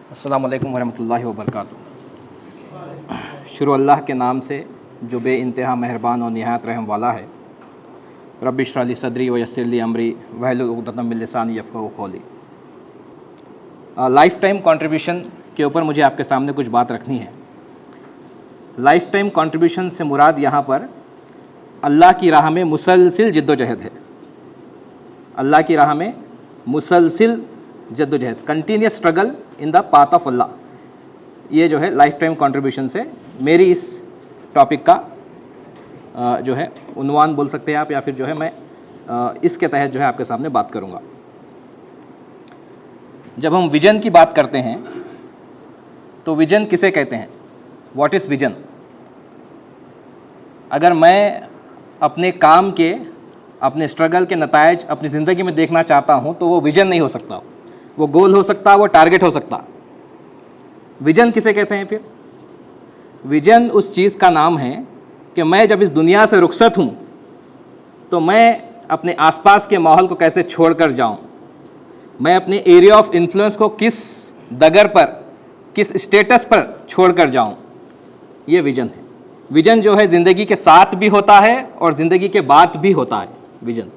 अस्सलामु अलैकुम वरहमतुल्लाहि वबरकातुहू। शुरू अल्लाह के नाम से जो बे इंतहा मेहरबान और निहायत रहम वाला है। रब्बि इश्रह ली सदरी व यस्सिर ली अमरी वहलुल उक़दतम मिन लिसानी यफ़क़हू क़ौली। लाइफ टाइम कंट्रीब्यूशन के ऊपर मुझे आपके सामने कुछ बात रखनी है। लाइफ टाइम कंट्रीब्यूशन से मुराद यहाँ पर अल्लाह की राह में मुसलसिल जद्दोजहद है। अल्लाह की राह में मुसलसिल जद्दोजहद, continuous struggle in the path of Allah, ये जो है लाइफ टाइम कंट्रीब्यूशन से मेरी इस टॉपिक का जो है उन्वान बोल सकते हैं आप, या फिर जो है मैं इसके तहत जो है आपके सामने बात करूँगा। जब हम विजन की बात करते हैं तो विजन किसे कहते हैं? What is vision? अगर मैं अपने काम के, अपने स्ट्रगल के नतायज अपनी ज़िंदगी में देखना चाहता हूँ तो वो विजन नहीं हो सकता, वो गोल हो सकता, वो टारगेट हो सकता। विजन किसे कहते हैं फिर? विजन उस चीज़ का नाम है कि मैं जब इस दुनिया से रुखसत हूँ तो मैं अपने आसपास के माहौल को कैसे छोड़कर जाऊँ, मैं अपने एरिया ऑफ इन्फ्लुएंस को किस दगर पर, किस स्टेटस पर छोड़कर जाऊँ, ये विजन है। विजन जो है ज़िंदगी के साथ भी होता है और ज़िंदगी के बाद भी होता है विजन।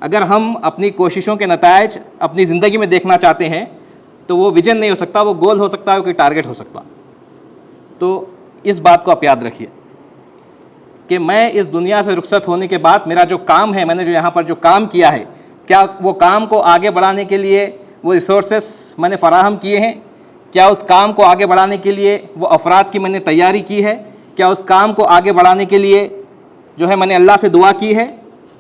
अगर हम अपनी कोशिशों के नतायज अपनी ज़िंदगी में देखना चाहते हैं तो वो विजन नहीं हो सकता, वो गोल हो सकता है, कोई टारगेट हो सकता। तो इस बात को आप याद रखिए कि मैं इस दुनिया से रुखसत होने के बाद मेरा जो काम है, मैंने जो यहाँ पर जो काम किया है, क्या वो काम को आगे बढ़ाने के लिए वो रिसोर्सेस मैंने फ़राहम किए हैं? क्या उस काम को आगे बढ़ाने के लिए वो अफराद की मैंने तैयारी की है? क्या उस काम को आगे बढ़ाने के लिए जो है मैंने अल्लाह से दुआ की है?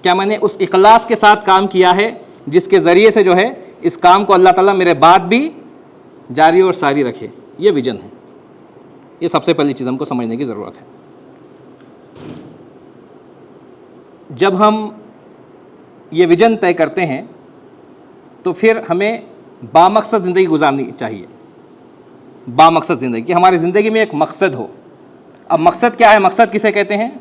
क्या मैंने उस इखलास के साथ काम किया है जिसके ज़रिए से जो है इस काम को अल्लाह ताला मेरे बाद भी जारी और सारी रखे? ये विजन है। ये सबसे पहली चीज़ हमको समझने की ज़रूरत है। जब हम ये विजन तय करते हैं तो फिर हमें बामकसद ज़िंदगी गुजारनी चाहिए। बामकसद ज़िंदगी, कि हमारी ज़िंदगी में एक मकसद हो। अब मकसद क्या है? मकसद किसे कहते हैं?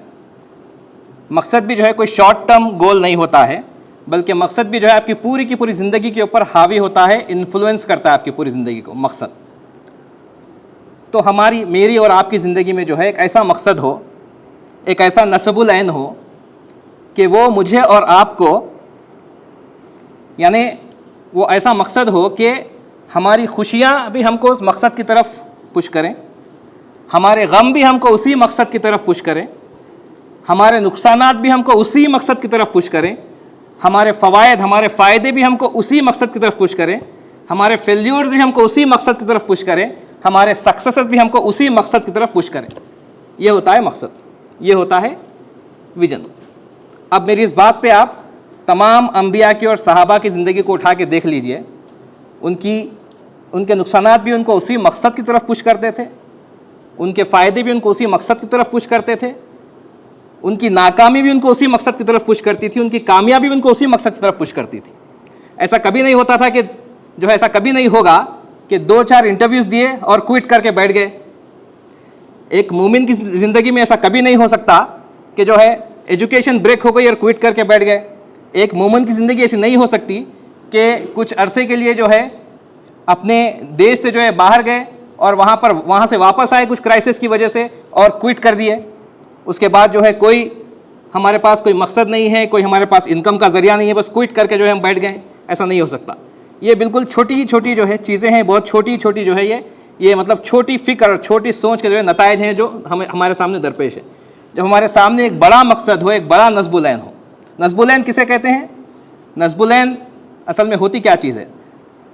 मकसद भी जो है कोई शॉर्ट टर्म गोल नहीं होता है, बल्कि मकसद भी जो है आपकी पूरी की पूरी ज़िंदगी के ऊपर हावी होता है, इन्फ्लुएंस करता है आपकी पूरी ज़िंदगी को मकसद। तो हमारी, मेरी और आपकी ज़िंदगी में जो है एक ऐसा मकसद हो, एक ऐसा नस्बुल ऐन हो कि वो मुझे और आपको, यानी वो ऐसा मकसद हो कि हमारी खुशियाँ भी हमको उस मकसद की तरफ पुश करें, हमारे गम भी हमको उसी मकसद की तरफ पुश करें, हमारे नुकसानात भी हमको उसी मकसद की तरफ पुश करें, हमारे फ़वायद, हमारे फ़ायदे भी हमको उसी मकसद की तरफ पुश करें, हमारे फेल्यूर्स भी हमको उसी मकसद की तरफ पुश करें, हमारे सक्सेसेस भी हमको उसी मकसद की तरफ पुश करें। ये होता है मकसद, ये होता है विजन। अब मेरी इस बात पे आप तमाम अंबिया की और सहाबा की ज़िंदगी को उठा के देख लीजिए। उनके नुकसानात भी उनको उसी मकसद की तरफ पुश करते थे, उनके फ़ायदे भी उनको उसी मकसद की तरफ पुश करते थे, उनकी नाकामी भी उनको उसी मकसद की तरफ पुश करती थी, उनकी कामयाबी भी उनको उसी मकसद की तरफ पुश करती थी। ऐसा कभी नहीं होता था कि जो है, ऐसा कभी नहीं होगा कि 2-4 इंटरव्यूज़ दिए और क्विट करके बैठ गए। एक मोमिन की ज़िंदगी में ऐसा कभी नहीं हो सकता कि जो है एजुकेशन ब्रेक हो गई और क्विट करके बैठ गए। एक मोमिन की ज़िंदगी ऐसी नहीं हो सकती कि कुछ अरसे के लिए जो है अपने देश से जो है बाहर गए और वहाँ से वापस आए कुछ क्राइसिस की वजह से और क्विट कर दिए। उसके बाद जो है कोई हमारे पास कोई मकसद नहीं है, कोई हमारे पास इनकम का ज़रिया नहीं है, बस क्विट करके जो है हम बैठ गए। ऐसा नहीं हो सकता। ये बिल्कुल छोटी छोटी जो है चीज़ें हैं, बहुत छोटी छोटी जो है ये मतलब छोटी फ़िक्र और छोटी सोच के जो है नतायज हैं जो हमारे सामने दरपेश है। जब हमारे सामने एक बड़ा मकसद हो, एक बड़ा नस्बुल ऐन हो। नस्बुल ऐन किसे कहते हैं? नस्बुल ऐन असल में होती क्या चीज़ है?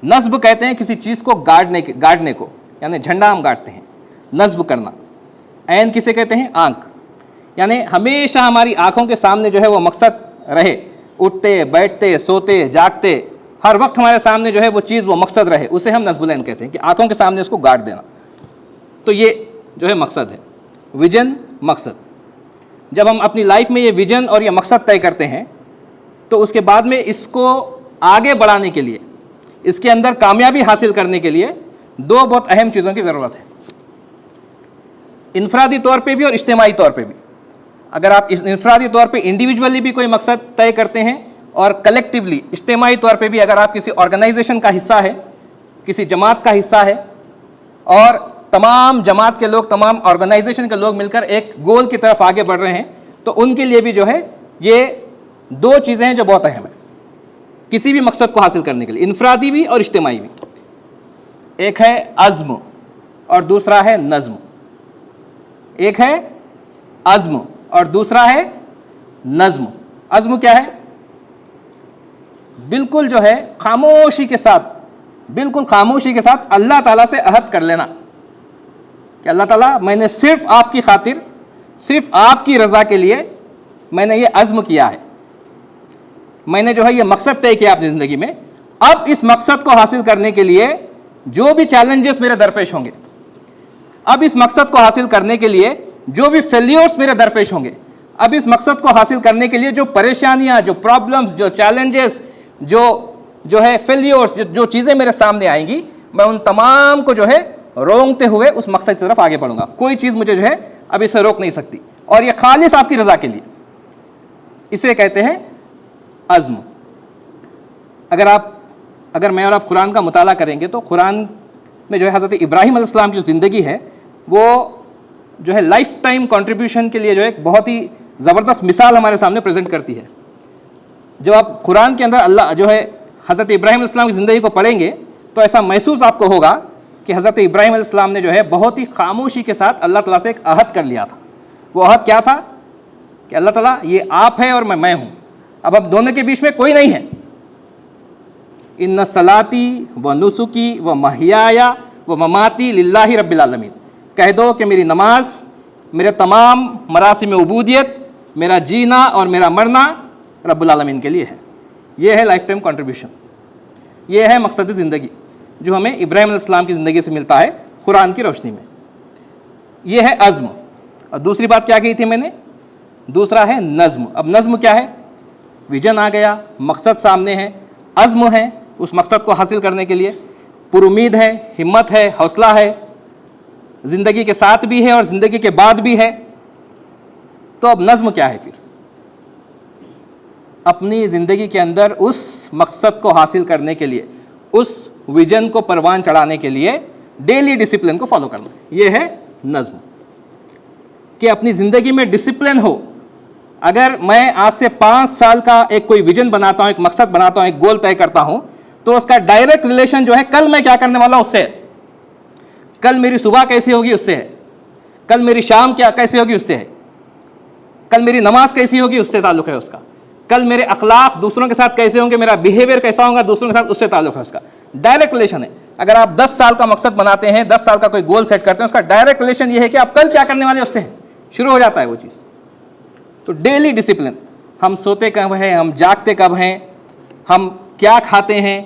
नस्ब कहते हैं किसी चीज़ को गाड़ने को, यानी झंडा हम गाड़ते हैं, नस्ब करना। ऐन किसे कहते हैं? आँख। यानी हमेशा हमारी आँखों के सामने जो है वो मकसद रहे, उठते बैठते सोते जागते हर वक्त हमारे सामने जो है वो चीज़, वो मकसद रहे, उसे हम नस्बुल ऐन कहते हैं, कि आँखों के सामने उसको गाड़ देना। तो ये जो है मकसद है, विजन, मकसद। जब हम अपनी लाइफ में ये विजन और ये मकसद तय करते हैं तो उसके बाद में इसको आगे बढ़ाने के लिए, इसके अंदर कामयाबी हासिल करने के लिए 2 बहुत अहम चीज़ों की ज़रूरत है, इनफरादी तौर पे भी और इज्तिमाई तौर पे भी। अगर आप इनफरादी तौर पे इंडिविजुअली भी कोई मकसद तय करते हैं और कलेक्टिवली इज्तिमाई तौर पे भी अगर आप किसी ऑर्गेनाइजेशन का हिस्सा है, किसी जमात का हिस्सा है और तमाम जमात के लोग, तमाम ऑर्गेनाइजेशन के लोग मिलकर एक गोल की तरफ आगे बढ़ रहे हैं, तो उनके लिए भी जो है ये दो चीज़ें हैं जो बहुत अहम है किसी भी मकसद को हासिल करने के लिए, इनफरादी भी और इज्तिमाई भी। एक है अज़्म और दूसरा है नज़्म। एक है अज़्म और दूसरा है नज़्म। अज़्म क्या है? बिल्कुल जो है खामोशी के साथ, बिल्कुल खामोशी के साथ अल्लाह ताला से अहद कर लेना कि अल्लाह ताला, मैंने सिर्फ आपकी खातिर, सिर्फ आपकी रज़ा के लिए मैंने ये अज़्म किया है, मैंने जो है ये मकसद तय किया अपनी ज़िंदगी में। अब इस मकसद को हासिल करने के लिए जो भी चैलेंजेस मेरे दरपेश होंगे, अब इस मकसद को हासिल करने के लिए जो भी फेल्योर्स मेरे दरपेश होंगे, अब इस मकसद को हासिल करने के लिए जो परेशानियां, जो प्रॉब्लम्स, जो चैलेंजेस, जो है फेल्योर्स, जो चीज़ें मेरे सामने आएंगी, मैं उन तमाम को जो है रोकते हुए उस मकसद की तरफ आगे बढ़ूंगा। कोई चीज़ मुझे जो है अब इसे रोक नहीं सकती, और ये खालिस आपकी रज़ा के लिए। इसे कहते हैं अज़्म। अगर मैं और आप कुरान का मुताला करेंगे तो कुरान में जो है हज़रत इब्राहीम अलैहिस्सलाम की जो ज़िंदगी है वो जो है लाइफ टाइम कंट्रीब्यूशन के लिए जो है एक बहुत ही ज़बरदस्त मिसाल हमारे सामने प्रेजेंट करती है। जब आप कुरान के अंदर अल्लाह जो है हज़रत इब्राहीम अलैहिस्सलाम की ज़िंदगी को पढ़ेंगे तो ऐसा महसूस आपको होगा कि हज़रत इब्राहीम अलैहिस्सलाम ने जो है बहुत ही खामोशी के साथ अल्लाह ताला से एक अहद कर लिया था। वो अहद क्या था कि अल्लाह ताला, ये आप है और मैं हूँ, अब दोनों के बीच में कोई नहीं है। इन्ना सलाती व नुसुकी व महियाया व ममाती लिल्लाहि रब्बिल आलमीन। कह दो कि मेरी नमाज, मेरे तमाम मरासिम उबूदियत, मेरा जीना और मेरा मरना रब्बुल आलमीन के लिए है। ये है लाइफ टाइम कंट्रीब्यूशन, ये है मकसद ज़िंदगी जो हमें इब्राहीम अलैहिस्सलाम की ज़िंदगी से मिलता है कुरान की रोशनी में। ये है अज़्म। और दूसरी बात क्या कही थी मैंने? दूसरा है नज़्म। अब नज़्म क्या है? विजन आ गया, मकसद सामने है, अज़्म है उस मकसद को हासिल करने के लिए, पुरुमीद है, हिम्मत है, हौसला है, ज़िंदगी के साथ भी है और ज़िंदगी के बाद भी है। तो अब नज़्म क्या है फिर? अपनी ज़िंदगी के अंदर उस मकसद को हासिल करने के लिए, उस विजन को परवान चढ़ाने के लिए डेली डिसिप्लिन को फॉलो करना, ये है नज़्म। कि अपनी ज़िंदगी में डिसिप्लिन हो। अगर मैं आज से 5 साल का एक कोई विजन बनाता हूँ, एक मकसद बनाता हूँ, एक गोल तय करता हूँ, तो उसका डायरेक्ट रिलेशन जो है कल मैं क्या करने वाला हूँ उससे है, कल मेरी सुबह कैसी होगी उससे है, कल मेरी शाम क्या कैसी होगी उससे है, कल मेरी नमाज कैसी होगी उससे ताल्लुक़ है उसका, कल मेरे अखलाक दूसरों के साथ कैसे होंगे, मेरा बिहेवियर कैसा होगा दूसरों के साथ, उससे ताल्लुक़ है उसका। डायरेक्ट रिलेशन है। अगर आप 10 साल का मकसद बनाते हैं, 10 साल का कोई गोल सेट करते हैं, उसका डायरेक्ट रिलेशन ये है कि आप कल क्या करने वाले उससे शुरू हो जाता है वो चीज़। तो डेली डिसिप्लिन, हम सोते कब हैं, हम जागते कब हैं, हम क्या खाते हैं,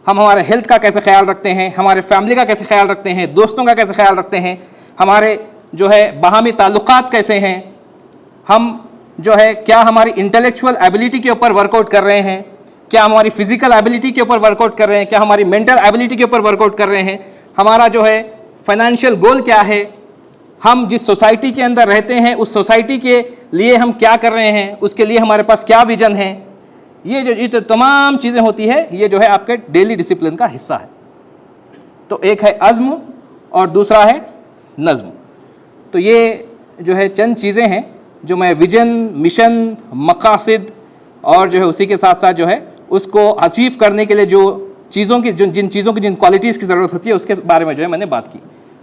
हम हमारे हेल्थ का कैसे ख्याल रखते हैं, हमारे फैमिली का कैसे ख्याल रखते हैं, दोस्तों का कैसे ख्याल रखते हैं, हमारे जो है बाहमी ताल्लुकात कैसे हैं, हम जो है क्या हमारी इंटेलेक्चुअल एबिलिटी के ऊपर वर्कआउट कर रहे हैं, क्या हमारी फिजिकल एबिलिटी के ऊपर वर्कआउट कर रहे हैं, क्या हमारी मेंटल एबिलिटी के ऊपर वर्कआउट कर रहे हैं, हमारा जो है फाइनेंशियल गोल क्या है, हम जिस सोसाइटी के अंदर रहते हैं उस सोसाइटी के लिए हम क्या कर रहे हैं, उसके लिए हमारे पास क्या विजन है। ये जो तमाम चीज़ें होती है, ये जो है आपके डेली डिसिप्लिन का हिस्सा है। तो एक है अज़्म और दूसरा है नज़्म। तो ये जो है चंद चीज़ें हैं जो मैं विजन, मिशन, मकासद और जो है उसी के साथ साथ जो है उसको अचीव करने के लिए जो चीज़ों की, जिन चीज़ों की, जिन क्वालिटीज़ की ज़रूरत होती है उसके बारे में जो है मैंने बात की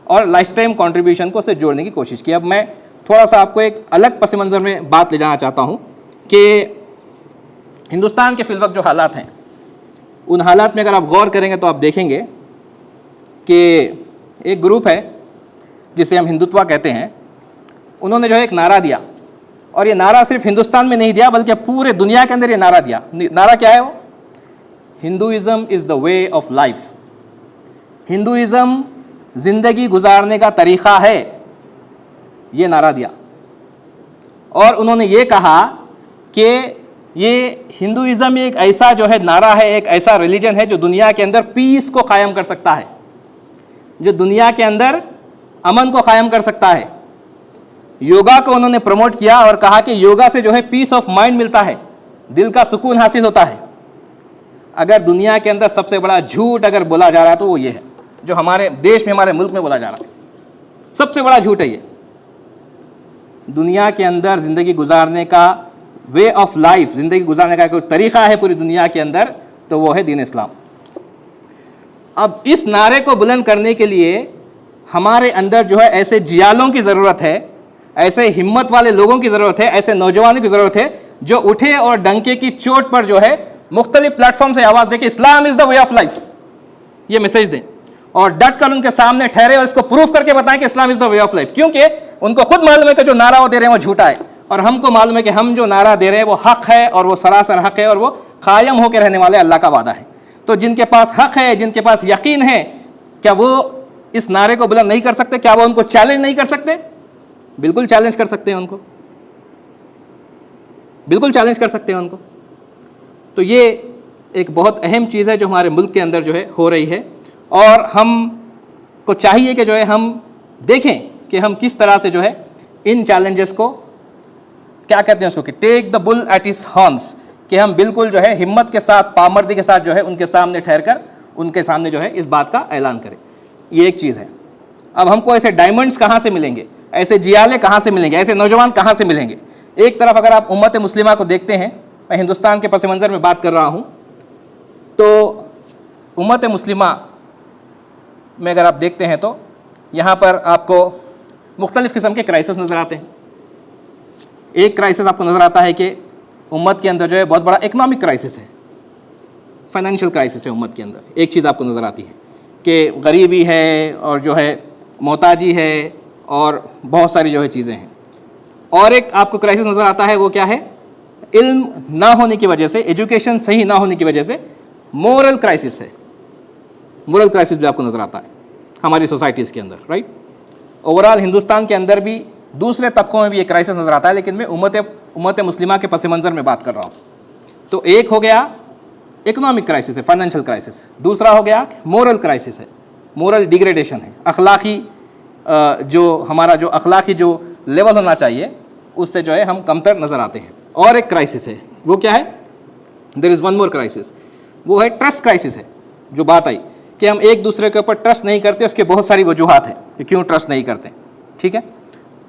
और लाइफ टाइम कंट्रीब्यूशन को उससे जोड़ने की कोशिश की। अब मैं थोड़ा सा आपको एक अलग पस मंज़र में बात ले जाना चाहता हूँ कि हिंदुस्तान के फिलवक्त जो हालात हैं, उन हालात में अगर आप गौर करेंगे तो आप देखेंगे कि एक ग्रुप है जिसे हम हिंदुत्व कहते हैं, उन्होंने जो है एक नारा दिया, और ये नारा सिर्फ हिंदुस्तान में नहीं दिया बल्कि पूरे दुनिया के अंदर ये नारा दिया। नारा क्या है वो? Hinduism is the way of life. Hinduism ज़िंदगी गुजारने का तरीक़ा है, ये नारा दिया। और उन्होंने ये कहा कि ये हिंदुइज़्म एक ऐसा जो है नारा है, एक ऐसा रिलीजन है जो दुनिया के अंदर पीस को कायम कर सकता है, जो दुनिया के अंदर अमन को कायम कर सकता है। योगा को उन्होंने प्रमोट किया और कहा कि योगा से जो है पीस ऑफ माइंड मिलता है, दिल का सुकून हासिल होता है। अगर दुनिया के अंदर सबसे बड़ा झूठ अगर बोला जा रहा है तो वो ये है। जो हमारे देश में, हमारे मुल्क में बोला जा रहा है, सबसे बड़ा झूठ है ये। दुनिया के अंदर ज़िंदगी गुजारने का वे ऑफ लाइफ, ज़िंदगी गुजारने का कोई तरीक़ा है पूरी दुनिया के अंदर, तो वो है दीन इस्लाम। अब इस नारे को बुलंद करने के लिए हमारे अंदर जो है ऐसे जियालों की ज़रूरत है, ऐसे हिम्मत वाले लोगों की ज़रूरत है, ऐसे नौजवानों की ज़रूरत है जो उठे और डंके की चोट पर जो है मुख्तलिफ प्लेटफॉर्म से आवाज़ दे कि Islam is the way of life, ये मैसेज दें और डट कर उनके सामने ठहरे और इसको प्रूफ करके बताएं कि Islam is the way of life. क्योंकि उनको खुद मालूम है कि जो नारा वो दे रहे हैं वो झूठा है, और हमको मालूम है कि हम जो नारा दे रहे हैं वो हक़ है, और वो सरासर हक़ है, और वो कायम होकर रहने वाले अल्लाह का वादा है। तो जिनके पास हक़ है, जिनके पास यकीन है, क्या वो इस नारे को बुलंद नहीं कर सकते? क्या वो उनको चैलेंज नहीं कर सकते? बिल्कुल चैलेंज कर सकते हैं उनको, बिल्कुल चैलेंज कर सकते हैं उनको। तो ये एक बहुत अहम चीज़ है जो हमारे मुल्क के अंदर जो है हो रही है, और हम को चाहिए कि जो है हम देखें कि हम किस तरह से जो है इन चैलेंजेस को, क्या कहते हैं उसको, कि take the bull at his horns, कि हम बिल्कुल जो है हिम्मत के साथ, पामर्दी के साथ जो है उनके सामने ठहर कर उनके सामने जो है इस बात का ऐलान करें। ये एक चीज़ है। अब हमको ऐसे डायमंड्स कहाँ से मिलेंगे, ऐसे जियाले कहाँ से मिलेंगे, ऐसे नौजवान कहाँ से मिलेंगे? एक तरफ अगर आप उम्मत मुस्लिमा को देखते हैं, मैं हिंदुस्तान के पस मंज़र में बात कर रहा हूँ, तो उम्मत मुस्लिमा में अगर आप देखते हैं तो यहाँ पर आपको मुख्तलिफ़ किस्म के क्राइसिस नज़र आते हैं। एक क्राइसिस आपको नज़र आता है कि उम्मत के अंदर जो है बहुत बड़ा इकनॉमिक क्राइसिस है, फाइनेंशियल क्राइसिस है उम्मत के अंदर। एक चीज़ आपको नज़र आती है कि गरीबी है और जो है मोहताजी है और बहुत सारी जो है चीज़ें हैं। और एक आपको क्राइसिस नज़र आता है, वो क्या है? इल्म ना होने की वजह से, एजुकेशन सही ना होने की वजह से मोरल क्राइसिस है। मोरल क्राइसिस भी आपको नज़र आता है हमारी सोसाइटीज़ के अंदर, राइट। ओवरऑल हिंदुस्तान के अंदर भी दूसरे तबकों में भी एक क्राइसिस नज़र आता है, लेकिन मैं उम्मत मुस्लिमा के पस मंज़र में बात कर रहा हूँ। तो एक हो गया इकोनॉमिक क्राइसिस है, फाइनेंशियल क्राइसिस। दूसरा हो गया मोरल क्राइसिस है, मोरल डिग्रेडेशन है, अखलाकी जो हमारा जो अखलाकी जो लेवल होना चाहिए उससे जो है हम कमतर नज़र आते हैं। और एक क्राइसिस है, वो क्या है? There is one more crisis, वो है ट्रस्ट क्राइसिस है। जो बात आई कि हम एक दूसरे के ऊपर ट्रस्ट नहीं करते, उसके बहुत सारी वजूहात हैं कि क्यों ट्रस्ट नहीं करते, ठीक है।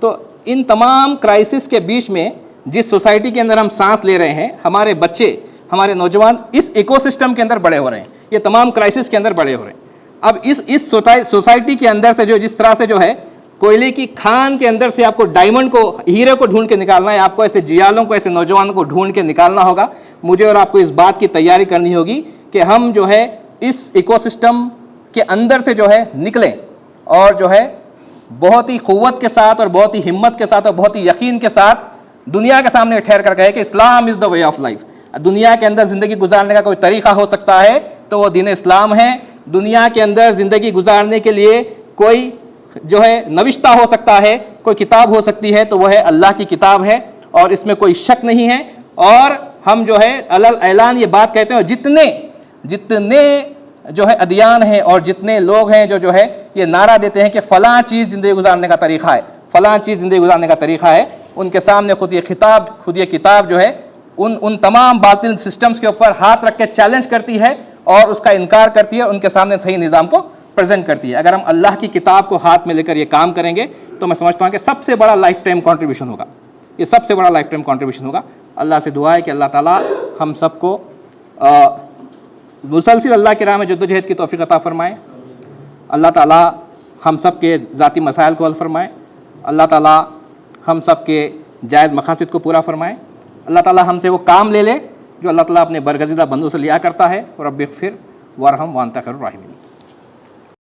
तो इन तमाम क्राइसिस के बीच में जिस सोसाइटी के अंदर हम सांस ले रहे हैं, हमारे बच्चे, हमारे नौजवान इस इकोसिस्टम के अंदर बड़े हो रहे हैं, ये तमाम क्राइसिस के अंदर बड़े हो रहे हैं। अब इस सोसाइटी के अंदर से जो जिस तरह से जो है कोयले की खान के अंदर से आपको डायमंड को, हीरे को ढूंढ के निकालना है, आपको ऐसे जियालों को, ऐसे नौजवानों को ढूंढ के निकालना होगा। मुझे और आपको इस बात की तैयारी करनी होगी कि हम जो है इस इकोसिस्टम के अंदर से जो है निकलें और जो है बहुत ही क़ुव्वत के साथ और बहुत ही हिम्मत के साथ और बहुत ही यकीन के साथ दुनिया के सामने ठहर कर कहे कि Islam is the way of life. दुनिया के अंदर ज़िंदगी गुजारने का कोई तरीक़ा हो सकता है तो वो दीन इस्लाम है। दुनिया के अंदर ज़िंदगी गुजारने के लिए कोई जो है नविश्ता हो सकता है, कोई किताब हो सकती है, तो वह है अल्लाह की किताब है, और इसमें कोई शक नहीं है। और हम जो है अलल ऐलान ये बात कहते हैं, जितने जो है अदियान हैं और जितने लोग हैं जो है ये नारा देते हैं कि फ़लाँ चीज़ ज़िंदगी गुजारने का तरीक़ा है, फ़लाँ चीज़ ज़िंदगी गुजारने का तरीक़ा है, उनके सामने खुद ये किताब जो है उन तमाम बातिल सिस्टम्स के ऊपर हाथ रख के चैलेंज करती है और उसका इनकार करती है, उनके सामने सही निज़ाम को प्रेजेंट करती है। अगर हम अल्लाह की किताब को हाथ में लेकर ये काम करेंगे तो मैं समझता हूँ कि सबसे बड़ा लाइफ टाइम कॉन्ट्रीब्यूशन होगा, ये सबसे बड़ा लाइफ टाइम कॉन्ट्रीब्यूशन होगा। अल्लाह से दुआ है कि अल्लाह ताला हम सबको मुसलसिल अल्लाह की राह में जद्दोजहद की तौफ़ीक़ अता फ़रमाए। अल्लाह ताला हम सब के ज़ाती मसाइल को हल फ़रमाए। अल्लाह ताला हम सब के जायज़ मक़ासिद को पूरा फ़रमाए। अल्लाह ताला हमसे वो काम ले ले जो अल्लाह ताला अपने बरगज़िदा बंदों से लिया करता है। रब्बिग़फ़िर वरहम व अंत खैरुर राहिमीन।